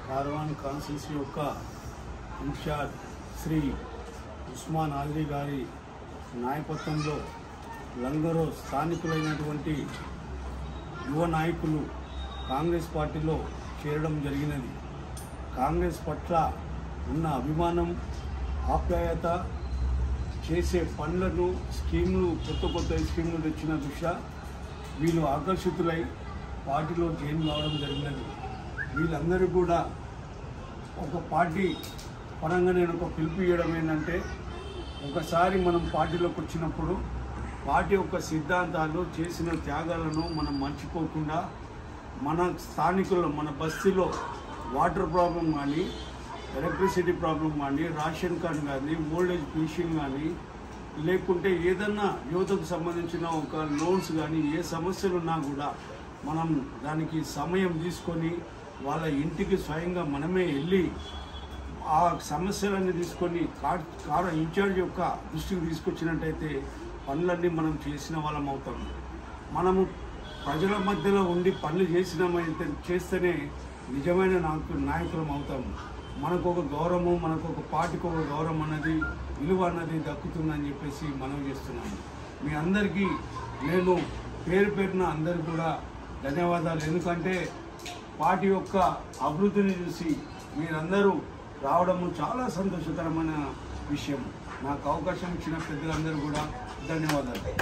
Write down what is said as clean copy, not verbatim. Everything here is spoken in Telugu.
కార్వాన్ కాన్స్టిట్యూన్సీ యొక్క ఇన్ఛార్జ్ శ్రీ ఉస్మాన్ ఆద్రి గారి నాయకత్వంలో లంగరో స్థానికులైనటువంటి యువ నాయకులు కాంగ్రెస్ పార్టీలో చేరడం జరిగినది. కాంగ్రెస్ పట్ల ఉన్న అభిమానం, ఆప్యాయత, చేసే పనులను, స్కీములు, కొత్త స్కీములు తెచ్చిన దృష్ట్యా వీళ్ళు ఆకర్షితులై పార్టీలో జాయిన్ కావడం జరిగినది. వీళ్ళందరూ కూడా ఒక పార్టీ పరంగా నేను ఒక పిలుపు ఇవ్వడం ఏంటంటే, ఒకసారి మనం పార్టీలోకి వచ్చినప్పుడు పార్టీ యొక్క సిద్ధాంతాలు, చేసిన త్యాగాలను మనం మర్చిపోకుండా మన స్థానికులు, మన బస్తీలో వాటర్ ప్రాబ్లం కానీ, ఎలక్ట్రిసిటీ ప్రాబ్లం కానీ, రేషన్ కార్డు కానీ, ఓల్డేజ్ పెన్షన్ కానీ, లేకుంటే ఏదన్నా యువతకు సంబంధించిన ఒక లోన్స్ కానీ, ఏ సమస్యలు ఉన్నా కూడా మనం దానికి సమయం తీసుకొని వాళ్ళ ఇంటికి స్వయంగా మనమే వెళ్ళి ఆ సమస్యలన్నీ తీసుకొని కాడ ఇన్ఛార్జ్ యొక్క దృష్టికి తీసుకొచ్చినట్టయితే పనులన్నీ మనం చేసిన వాళ్ళం అవుతాం. మనము ప్రజల మధ్యలో ఉండి పనులు చేస్తేనే నిజమైన నాయకులం అవుతాము. మనకు ఒక గౌరవం, మనకు ఒక పార్టీకి ఒక గౌరవం అన్నది, విలువ అన్నది దక్కుతుందని చెప్పేసి మనం చేస్తున్నాము. మీ అందరికీ నేను పేరున అందరు కూడా ధన్యవాదాలు. ఎందుకంటే పార్టీ యొక్క అభివృద్ధిని చూసి మీరందరూ రావడము చాలా సంతోషకరమైన విషయం. నాకు అవకాశం ఇచ్చిన పెద్దలందరూ కూడా ధన్యవాదాలు.